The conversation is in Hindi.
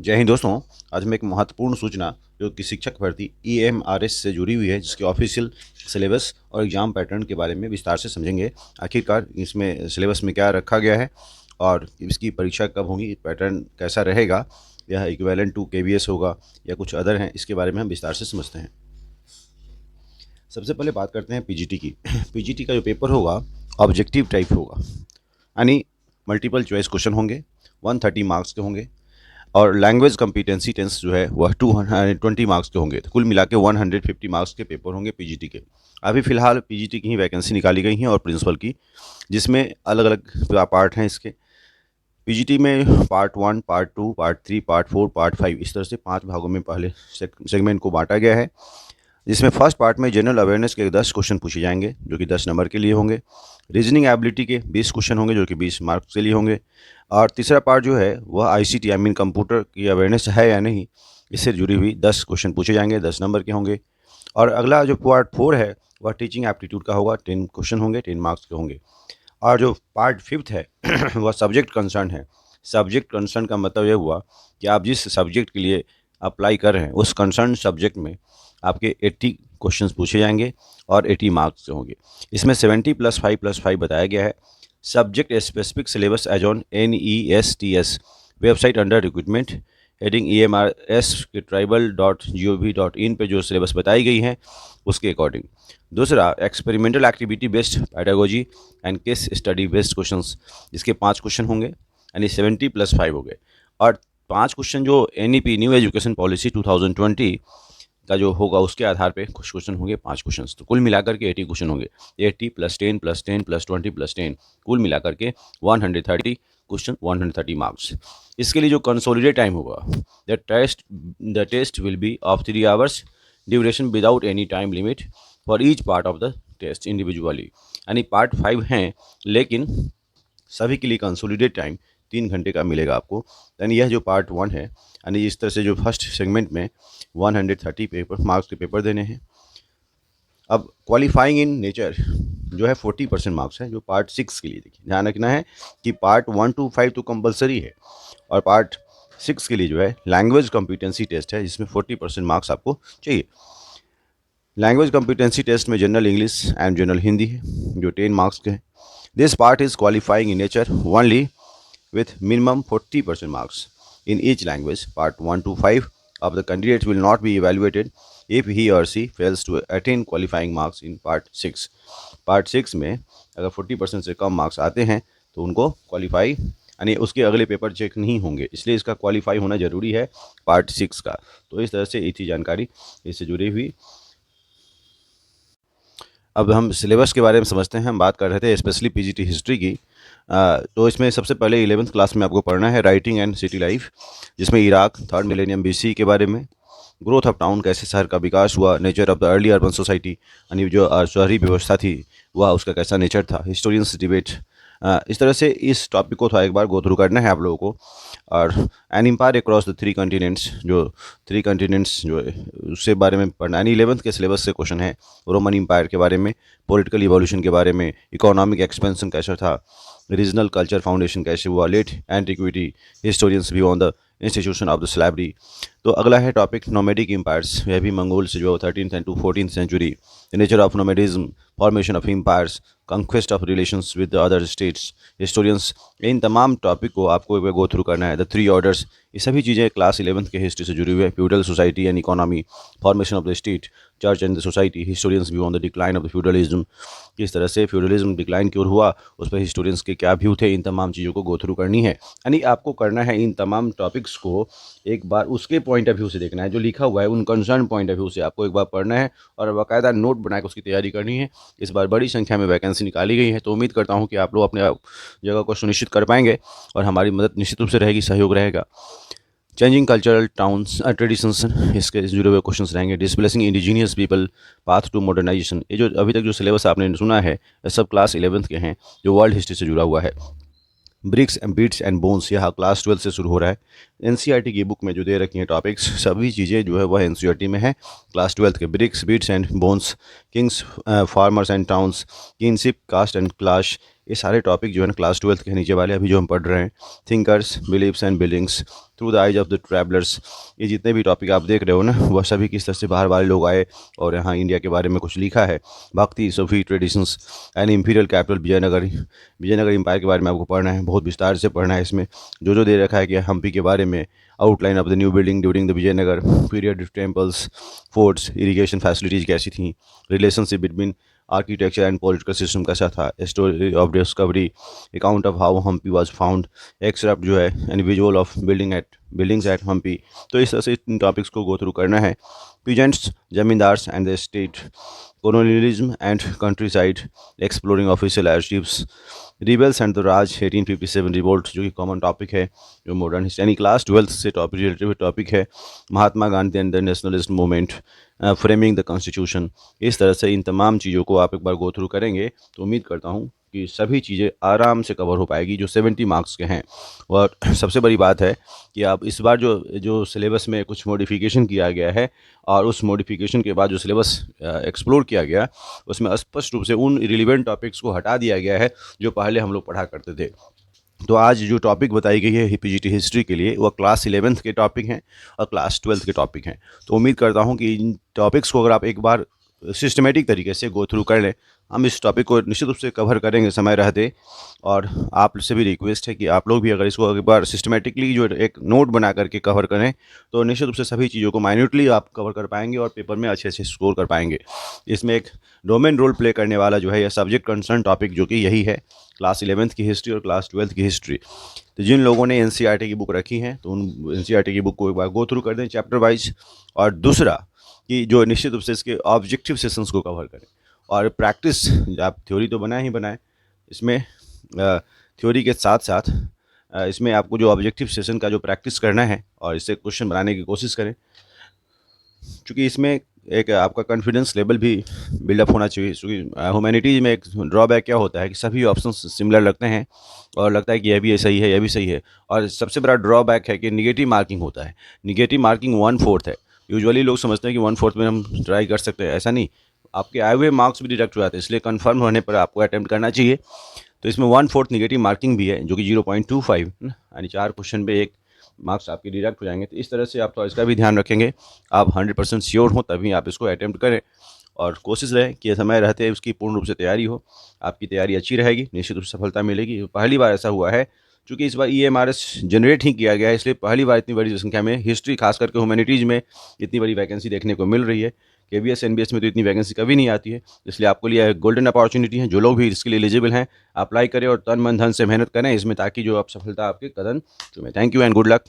जय हिंद दोस्तों। आज मैं एक महत्वपूर्ण सूचना जो कि शिक्षक भर्ती EMRS से जुड़ी हुई है, जिसके ऑफिशियल सिलेबस और एग्ज़ाम पैटर्न के बारे में विस्तार से समझेंगे। आखिरकार इसमें सिलेबस में क्या रखा गया है और इसकी परीक्षा कब होगी, पैटर्न कैसा रहेगा, यह इक्विवेलेंट टू KVS होगा या कुछ अदर हैं, इसके बारे में हम विस्तार से समझते हैं। सबसे पहले बात करते हैं PGT की। PGT का जो पेपर होगा ऑब्जेक्टिव टाइप होगा, यानी मल्टीपल चॉइस क्वेश्चन होंगे, 130 मार्क्स के होंगे और लैंग्वेज कॉम्पिटेंसी टेस्ट जो है वह 220 मार्क्स के होंगे। तो कुल मिला के 150 मार्क्स के पेपर होंगे पीजीटी के। अभी फ़िलहाल पीजीटी की ही वैकेंसी निकाली गई हैं और प्रिंसिपल की, जिसमें अलग अलग पार्ट हैं इसके। पीजीटी में part 1, part 2, part 3, part 4, part 5, इस तरह से 5 भागों में पहले सेगमेंट को बांटा गया है। जिसमें फर्स्ट पार्ट में जनरल अवेयरनेस के 10 क्वेश्चन पूछे जाएंगे जो कि 10 नंबर के लिए होंगे। रीजनिंग एबिलिटी के 20 क्वेश्चन होंगे जो कि 20 मार्क्स के लिए होंगे। और तीसरा पार्ट जो है वह ICT कंप्यूटर की अवेयरनेस है या नहीं, इससे जुड़ी हुई 10 क्वेश्चन पूछे जाएंगे, 10 नंबर के होंगे। और अगला जो पार्ट 4 है वह टीचिंग एप्टीट्यूड का होगा, 10 क्वेश्चन होंगे, 10 मार्क्स के होंगे। और जो पार्ट 5 है वह सब्जेक्ट कंसर्न है। सब्जेक्ट कंसर्न का मतलब यह हुआ कि आप जिस सब्जेक्ट के लिए अप्लाई कर रहे हैं उस कंसर्न सब्जेक्ट में आपके 80 क्वेश्चंस पूछे जाएंगे और 80 मार्क्स के होंगे। इसमें 70 + 5 बताया गया है। Subject specific syllabus as on NESTS website under recruitment heading EMRS के tribal.gov.in पे जो सिलेबस बताई गई है उसके अकॉर्डिंग। दूसरा, experimental activity based pedagogy and case study based questions, इसके 5 क्वेश्चन होंगे, यानी 70 + 5 हो गए। और 5 क्वेश्चन जो NEP न्यू एजुकेशन पॉलिसी 2020 का जो होगा उसके आधार पे कुछ क्वेश्चन होंगे, 5 क्वेश्चन। तो कुल मिलाकर के 80 क्वेश्चन होंगे। 80 + 10 + 10 + 20 + 10 कुल मिलाकर के 130 क्वेश्चन, 130 मार्क्स। इसके लिए जो कंसोलिडेट टाइम होगा, the test will be of 3 hours duration without any time limit for each part of the test individually. यानी पार्ट 5 हैं लेकिन सभी के लिए कंसोलिडेट टाइम 3 घंटे का मिलेगा आपको। यानी यह जो पार्ट 1 है, यानी इस तरह से जो फर्स्ट सेगमेंट में 130 पेपर मार्क्स के पेपर देने हैं। अब क्वालिफाइंग इन नेचर जो है 40% मार्क्स है, जो पार्ट 6 के लिए। देखिए ध्यान रखना है कि पार्ट 1 to 5 तो कंपलसरी है और पार्ट 6 के लिए जो है लैंग्वेज कॉम्पिटेंसी टेस्ट है, जिसमें 40% मार्क्स आपको चाहिए। लैंग्वेज कॉम्पिटेंसी टेस्ट में general English and general Hindi है जो 10 मार्क्स के हैं। This part is qualifying in nature only with minimum 40% marks in each language. Part 1 to 5 of the candidates will not be evaluated if he or she fails to attain qualifying marks in Part 6. Part 6 में अगर 40% से कम मार्क्स आते हैं तो उनको क्वालिफाई, यानी उसके अगले पेपर चेक नहीं होंगे, इसलिए इसका क्वालिफाई होना ज़रूरी है पार्ट 6 का। तो इस तरह से ये थी जानकारी इससे जुड़ी हुई। अब हम सिलेबस के बारे में समझते हैं। हम बात कर रहे थे स्पेशली PGT हिस्ट्री की। तो इसमें सबसे पहले 11th क्लास में आपको पढ़ना है राइटिंग एंड सिटी लाइफ, जिसमें इराक, 3rd मिलेनियम BC के बारे में, ग्रोथ ऑफ टाउन, कैसे शहर का विकास हुआ, nature of the early urban society, यानी जो शहरी व्यवस्था थी वह उसका कैसा नेचर था, हिस्टोरियंस डिबेट। इस तरह से इस टॉपिक को थोड़ा एक बार गो थ्रू करना है आप लोगों को। और an empire across the 3 continents, जो 3 कॉन्टिनेंट्स जो है उससे बारे में पढ़ना, यानी 11th के सिलेबस से क्वेश्चन है। रोमन एम्पायर के बारे में, पॉलिटिकल इवोल्यूशन के बारे में, इकोनॉमिक एक्सपेंशन कैसा था, रीजनल कल्चर फाउंडेशन कैसे हुआ, late antiquity, historians view on the institution of the slavery. तो अगला है टॉपिक नोमैडिक एम्पायर्स, यह भी मंगोल से जो 13th and 14th century, the nature of nomadism, formation of empires, conquest of relations with the other states, historians. इन तमाम टॉपिक को आपको एक बार गो थ्रू करना है। द 3 ऑर्डर्स, ये सभी चीज़ें क्लास 11th के हिस्ट्री से जुड़ी हुई है। Feudal society and economy, formation of the state, church and the society, historians view on the decline of the feudalism, किस तरह से फ्यूडलिज्म डिक्लाइन क्यों हुआ, उस पर हिस्टोरियंस के क्या व्यू थे। इन तमाम चीज़ों को गो थ्रू करनी है। यानी आपको करना है इन तमाम टॉपिक्स को एक बार उसके पॉइंट ऑफ व्यू से देखना है, जो लिखा हुआ है उन कंसर्न पॉइंट ऑफ व्यू से आपको एक बार पढ़ना है और बाकायदा नोट बनाकर उसकी तैयारी करनी है। इस बार बड़ी संख्या में वैकेंसी निकाली गई है, तो उम्मीद करता हूँ कि आप लोग अपने जगह को सुनिश्चित कर पाएंगे और हमारी मदद निश्चित रूप से रहेगी, सहयोग रहेगा। चेंजिंग कल्चरल टाउन्स ट्रेडिशंस, इसके जुड़े हुए क्वेश्चन रहेंगे। Displacing indigenous people, path to modernisation, ये जो अभी तक जो सिलेबस आपने सुना है ये सब क्लास 11th के हैं, जो वर्ल्ड हिस्ट्री से जुड़ा हुआ है। Bricks and beads and bones, यह क्लास 12 से शुरू हो रहा है। एनसीईआरटी की बुक में जो दे रखी हैं टॉपिक्स, सभी चीज़ें जो है वह एनसीईआरटी में है। क्लास 12 के bricks, beads and bones, kings, farmers and towns, kinship, caste and class, ये सारे टॉपिक जो है ना क्लास 12 के नीचे वाले अभी जो हम पढ़ रहे हैं। Thinkers, beliefs and buildings, through the eyes of the travellers, ये जितने भी टॉपिक आप देख रहे हो ना, वह सभी किस तरह से बाहर वाले लोग आए और यहाँ इंडिया के बारे में कुछ लिखा है। Bhakti, Sufi traditions and imperial capital Vijayanagar, Vijayanagar empire के बारे में आपको पढ़ना है, बहुत विस्तार से पढ़ना है। इसमें जो दे रखा है कि हम्पी के बारे में, outline of the new building during the Vijayanagar period, temples, forts, irrigation facilities कैसी थी, relationship between architecture and political system कैसा था, story of discovery, account of how Hampi was found, except जो है and visual of buildings at Hampi. तो इस तरह से इन टॉपिक्स को गो थ्रू करना है। Peasants, zamindars and the state, colonialism and countryside, exploring official airships, rebels and the Raj 1857 revolt, जो कि कॉमन टॉपिक है, जो मॉडर्न हिस्ट्री यानी क्लास 12 से टॉपिक रिलेटेड टॉपिक है। Mahatma Gandhi and the nationalist movement, framing the constitution. इस तरह से इन तमाम चीज़ों को आप एक बार गो थ्रू करेंगे तो उम्मीद करता हूँ कि सभी चीज़ें आराम से कवर हो पाएगी जो 70 मार्क्स के हैं। और सबसे बड़ी बात है कि आप इस बार जो जो सिलेबस में कुछ मॉडिफिकेशन किया गया है और उस मॉडिफिकेशन के बाद जो सिलेबस एक्सप्लोर किया गया, उसमें स्पष्ट रूप से उन रिलेवेंट टॉपिक्स को हटा दिया गया है जो पहले हम लोग पढ़ा करते थे। तो आज जो टॉपिक बताई गई है पीजीटी हिस्ट्री के लिए, वह क्लास 11th के टॉपिक हैं और क्लास 12th के टॉपिक हैं। तो उम्मीद करता हूँ कि इन टॉपिक्स को अगर आप एक बार सिस्टमेटिक तरीके से गो थ्रू कर लें, हम इस टॉपिक को निश्चित रूप से कवर करेंगे समय रहते। और आप से भी रिक्वेस्ट है कि आप लोग भी अगर इसको एक बार सिस्टमेटिकली जो एक नोट बना करके कवर करें तो निश्चित रूप से सभी चीज़ों को माइन्यूटली आप कवर कर पाएंगे और पेपर में अच्छे से स्कोर कर पाएंगे। इसमें एक डोमेन रोल प्ले करने वाला जो है यह सब्जेक्ट कंसर्न टॉपिक जो कि यही है, क्लास 11th की हिस्ट्री और क्लास 12th की हिस्ट्री। तो जिन लोगों ने एनसीईआरटी की बुक रखी है तो उन एनसीईआरटी की बुक को एक बार गो थ्रू कर दें चैप्टर वाइज। और दूसरा कि जो निश्चित रूप से इसके ऑब्जेक्टिव सेशंस को कवर करें और प्रैक्टिस, आप थ्योरी तो बनाए ही बनाए, इसमें थ्योरी के साथ साथ इसमें आपको जो ऑब्जेक्टिव सेशन का जो प्रैक्टिस करना है और इससे क्वेश्चन बनाने की कोशिश करें, क्योंकि इसमें एक आपका कॉन्फिडेंस लेवल भी बिल्डअप होना चाहिए। क्योंकि ह्यूमैनिटीज़ में एक ड्रॉबैक क्या होता है कि सभी ऑप्शन सिमिलर लगते हैं और लगता है कि यह भी सही है, यह भी सही है। और सबसे बड़ा ड्रॉबैक है कि निगेटिव मार्किंग होता है। निगेटिव मार्किंग 1/4 है। यूजुअली लोग समझते हैं कि 1/4 में हम ट्राई कर सकते हैं, ऐसा नहीं, आपके आए हुए मार्क्स भी डिडक्ट हो जाते हैं, इसलिए कन्फर्म होने पर आपको अटैम्प्ट करना चाहिए। तो इसमें 1/4 निगेटिव मार्किंग भी है जो कि 0.25 यानी 4 क्वेश्चन पे 1 मार्क्स आपके डिडक्ट हो जाएंगे। तो इस तरह से आप तो इसका भी ध्यान रखेंगे, आप 100% श्योर हो तभी आप इसको अटैम्प्ट करें और कोशिश रहे कि समय रहते उसकी पूर्ण रूप से तैयारी हो। आपकी तैयारी अच्छी रहेगी, निश्चित रूप से सफलता मिलेगी। पहली बार ऐसा हुआ है क्योंकि इस बार ईएमआरएस जनरेट ही किया गया है, इसलिए पहली बार इतनी बड़ी संख्या में हिस्ट्री खास करके ह्यूमैनिटीज़ में इतनी बड़ी वैकेंसी देखने को मिल रही है। केवीएस एनबीएस में तो इतनी वैकेंसी कभी नहीं आती है, इसलिए आपको लिए गोल्डन अपॉर्चुनिटी है। जो लोग भी इसके लिए एलिजिबल हैं अप्लाई करें और तन मन धन से मेहनत करें इसमें, ताकि जो आप सफलता आपके कदम चूमें। Thank you and good luck.